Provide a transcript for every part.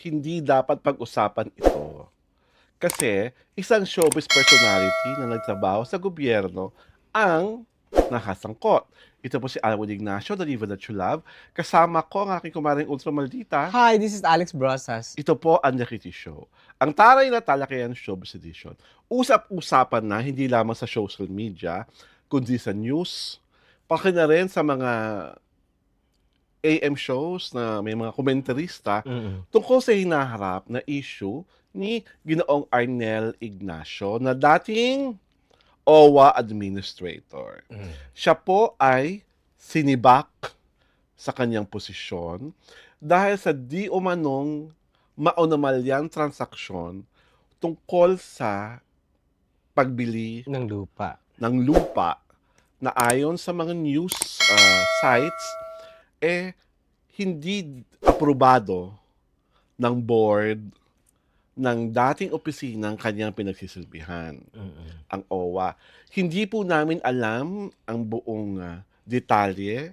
hindi dapat pag-usapan ito. Kasi isang showbiz personality na nagtrabaho sa gobyerno ang nakasangkot. Ito po si Alwin Ignacio, the Diva That You Love. Kasama ko ang aking kumaring Ultra Maldita. Hi, this is Alex Brosas. Ito po ang The Kitty Show. Ang taray na talakayan showbiz edition. Usap-usapan na hindi lamang sa social media, kundi sa news, paki na rin sa mga AM shows na may mga komentarista tungkol sa hinaharap na issue ni Ginoong Arnel Ignacio na dating OWA administrator. Siya po ay sinibak sa kanyang posisyon dahil sa di umanong maunamalyang transaksyon tungkol sa pagbili Ng lupa. Na ayon sa mga news sites hindi aprobado ng board ng dating opisina ng kanyang pinagsisilbihan, ang OWA. Hindi po namin alam ang buong detalye,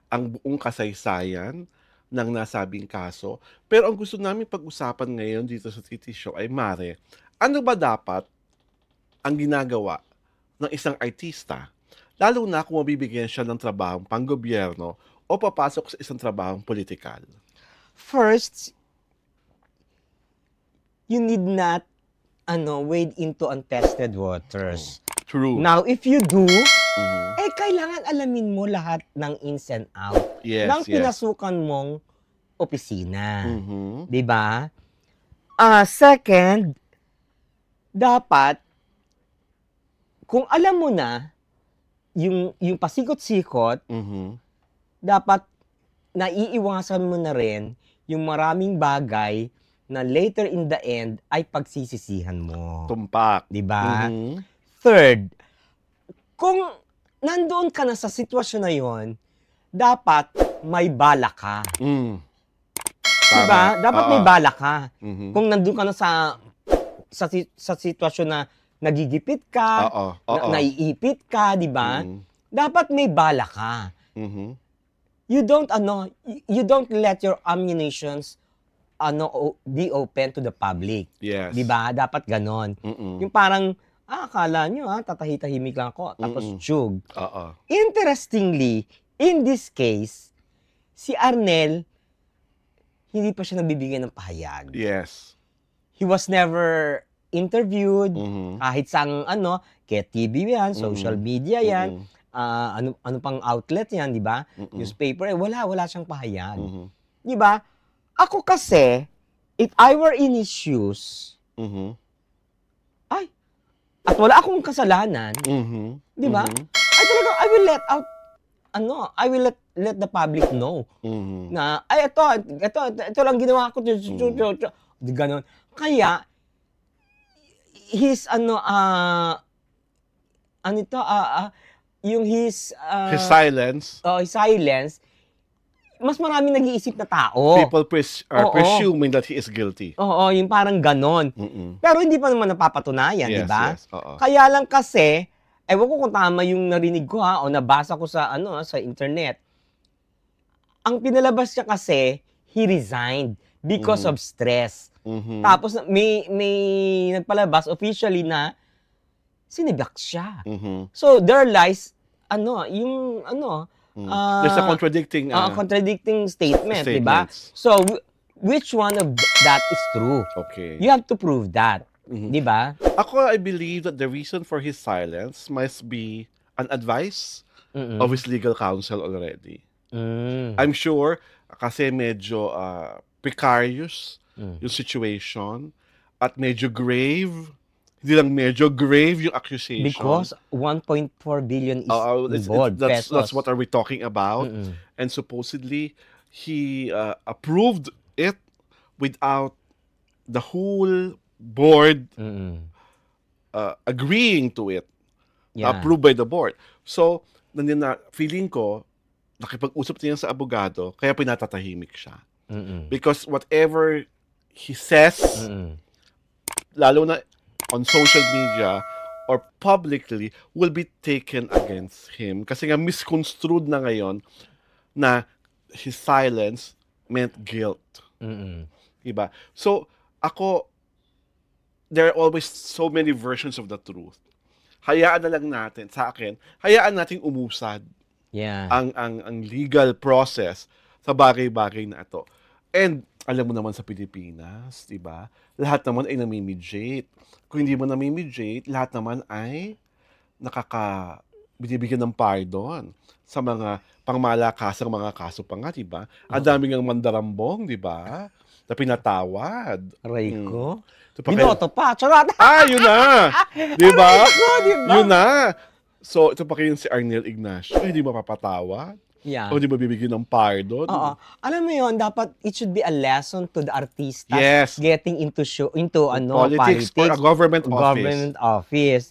ang buong kasaysayan ng nasabing kaso. Pero ang gusto namin pag-usapan ngayon dito sa Titi Show ay, Mare, ano ba dapat ang ginagawa ng isang artista, lalo na kung mabibigyan siya ng trabahong panggobyerno o papasok sa isang trabahong politikal? First, you need not wade into untested waters. True. Now, if you do, kailangan alamin mo lahat ng ins and out ng pinasukan mong opisina. Diba? Second, dapat, kung alam mo na, yung pasikot-sikot, dapat naiiwasan mo na rin yung maraming bagay na later in the end ay pagsisisihan mo. Tumpak. Diba? Third, kung nandoon ka na sa sitwasyon na yon, dapat may bala ka. Diba? Dapat may bala ka. Kung nandoon ka na sa sitwasyon na nagigipit ka, naiipit ka, diba? Dapat may bala ka. You don't let your ammunitions be open to the public. Yes. Diba? Dapat ganon. Yung parang, akala nyo, tatahi-tahimik lang ako, tapos tiyug. Interestingly, in this case, si Arnel, hindi pa siya nabibigyan ng pahayag. Yes. He was never interviewed, kahit sang kaya TV yan, social media yan, ano pang outlet yan, di ba? Newspaper, wala siyang pahayag. Di ba? Ako kasi, if I were in his shoes, at wala akong kasalanan, di ba? Ay talaga, I will let the public know na, ito lang ginawa ko, ganon. Kaya, his his silence. His silence, mas maraming nag-iisip na tao. People are presuming that he is guilty. Oo, yung parang ganon. Pero hindi pa naman napapatunayan, di ba? Yes. Kaya lang kasi, ewan ko kung tama yung narinig ko o nabasa ko sa sa internet. Ang pinalabas niya kasi, he resigned because of stress. Tapos may nagpalabas officially na sinibak siya. So there lies there's a contradicting statement, di ba? So which one of that is true? Okay. You have to prove that, di ba? I believe that the reason for his silence must be an advice of his legal counsel already. I'm sure kasi medyo precarious yung situation at medyo grave. Hindi lang medyo grave yung accusation. Because 1.4 billion is involved. That's what are we talking about. And supposedly, he approved it without the whole board agreeing to it. Approved by the board. So, feeling ko, nakipag-usap niya sa abogado, kaya pinatatahimik siya. Because whatever he says, lalo na on social media or publicly, will be taken against him. Kasi nga misconstrued na ngayon na his silence meant guilt. Diba? So, ako, there are always so many versions of the truth. Hayaan na lang natin, sa akin, hayaan nating umusad ang legal process sa bagay-bagay na ito. And alam mo naman sa Pilipinas, 'di ba? Lahat naman ay namimediate. Kung hindi mo namimediate, lahat naman ay binibigyan ng pardon sa mga pangmalakasang mga kaso pa nga, 'di ba? Ang dami ngang mandarambong, 'di ba? Na pinatawad. Aray ko. Binoto pa. Charot. Yun na. 'Di ba? Aray ko, 'di ba? Yun na. So, ito pa kayo si Arnel Ignacio, hindi mapapatawad. Yeah. O hindi mabibigyan ng pardon. Oo. Alam mo yun, dapat it should be a lesson to the artista getting into politics or a government office.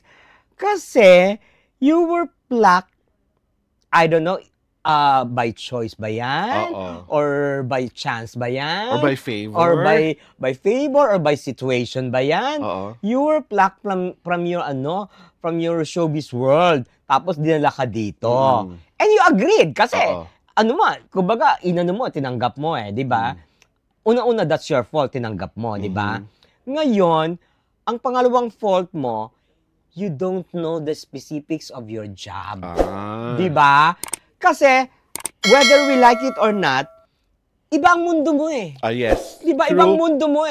Kasi you were plucked, I don't know, by choice ba yan? Or by chance ba yan? Or by favor? Or by favor or by situation ba yan? You were plucked from your showbiz world. Tapos dinala ka dito. And you agreed kasi kumbaga tinanggap mo di ba? Una-una, that's your fault, tinanggap mo, di ba? Ngayon, ang pangalawang fault mo, you don't know the specifics of your job. Di ba? Kasi, whether we like it or not, ibang mundo mo yes. Di ba? Ibang mundo mo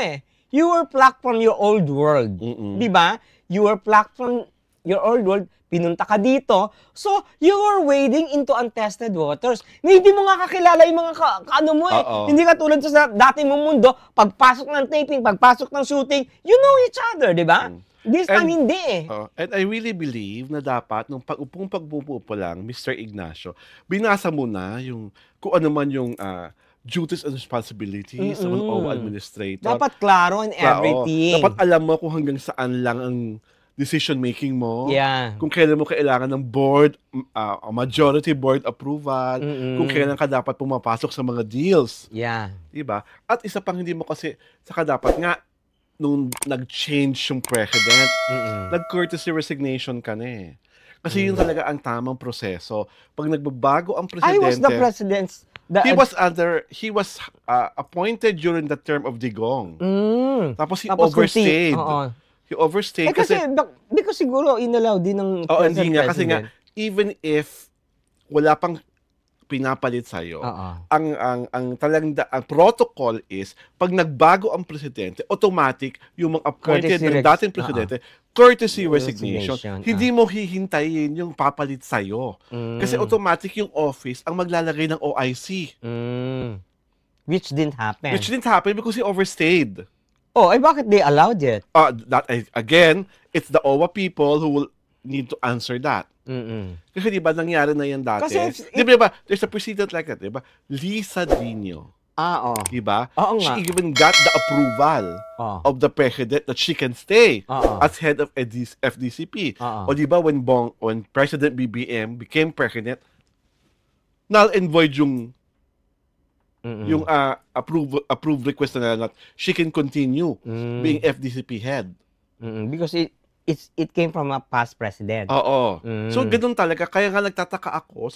You were plucked from your old world. Di ba? You were plucked from your old world, pinunta ka dito, so you were wading into untested waters. Hindi mo nga kakilala yung mga kaano mo Hindi ka tulad sa dati mong mundo, pagpasok ng taping, pagpasok ng shooting, you know each other, di ba? This time, hindi And I really believe na dapat, nung pagpupo pa lang, Mr. Ignacio, binasa mo na yung, kung ano man yung duties and responsibilities ng OWA administrator. Dapat klaro in everything. Dapat alam mo kung hanggang saan lang ang decision-making mo. Kung kailan mo kailangan ng board, majority board approval, kung kailan ka dapat pumapasok sa mga deals. Diba? At isa pang hindi mo kasi, saka dapat nga, nung nag-change yung president, nag-courtesy resignation ka na Kasi yun talaga ang tamang proseso. Pag nagbabago ang presidente... I was the president's... He was appointed during the term of Digong. Tapos he overstayed. He overstayed kasi because siguro inalaw din ng hindi nga. Kasi nga, even if wala pang pinapalit sa'yo, ang protocol is, pag nagbago ang presidente, automatic yung mga appointed ng dating presidente, courtesy resignation. Hindi mo hihintayin yung papalit sa'yo. Kasi automatic yung office ang maglalagay ng OIC. Which didn't happen. Which didn't happen because he overstayed. Bakit they allowed it? Again, it's the OWA people who will need to answer that. Kasi di ba nangyari na yan dati? Di ba, there's a precedent like that, di ba? Lisa Dino. Di ba? She even got the approval of the president that she can stay as head of FDCP. O di ba, when President BBM became president, null and void yung approved request na that she can continue being FDCP head. Because it came from a past president. So, ganun talaga. Kaya nga nagtataka ako.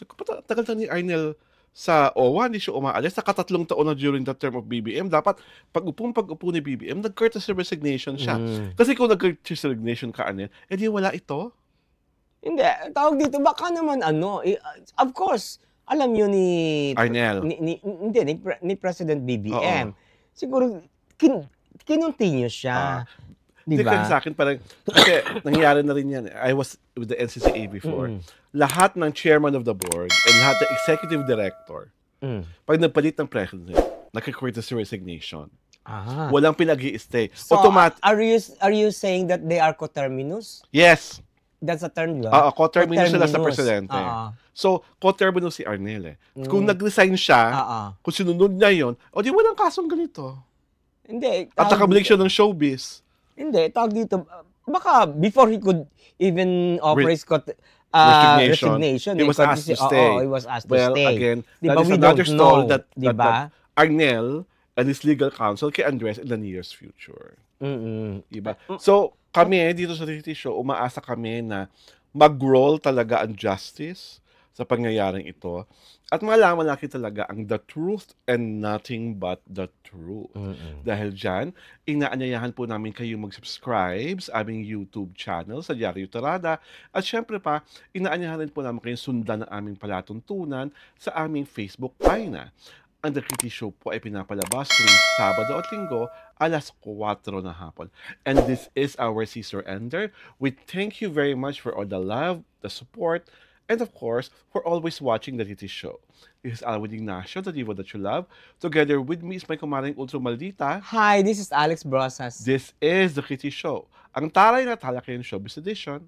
Tagal na ni Arnel sa OWA, hindi siya umaalis. Sa katatlong taon na during the term of BBM, dapat pag-upo ni BBM, nag-courtesy resignation siya. Kasi kung nag-courtesy resignation ka, Arnel, di wala ito. Hindi. Tawag dito, baka naman of course, alam yun ni Arnel. Ni President BBM. Siguro, kinontinue siya. Diba? Kasi sa akin, parang, kasi nangyayari na rin yan. I was with the NCCA before. Lahat ng chairman of the board and lahat ng executive director, pag nagpalit ng president, nag-courtesy resignation. Walang pinag-i-stay. So, are you saying that they are coterminous? Yes. That's a term, diba? Coterminous sila sa presidente. So, coterminous si Arnel Kung nag-resign siya, kung sinunod niya yun, di walang kasong ganito. Hindi. At nakabalik siya ng showbiz. Hindi, tawag dito, baka before he could even offer his resignation, he was asked to stay. He was asked to stay. Well, again, that is another story that Arnel and his legal counsel can address in the nearest future. Diba? So, kami dito sa Reality Show, umaasa kami na mag-roll talaga ang justice sa pangyayaring ito at malaman natin talaga ang the truth and nothing but the truth. Dahil dyan, inaanyayahan po namin kayo mag-subscribe sa aming YouTube channel sa Diaryo Tarada at syempre pa, inaanyayahan rin po namin kayo sundan ang aming palatuntunan sa aming Facebook pagina. Ang The Kitty Show po ay pinapalabas tuwing Sabado at Linggo alas 4 ng hapon. And this is our Sister Ender. We thank you very much for all the love, the support, and of course, for always watching The Kitty Show. This is Alwin Ignacio, the diva that you love. Together with me is my kumaring ultra maldita. Hi, this is Alex Brosas. This is The Kitty Show, ang taray na talakayan showbiz edition.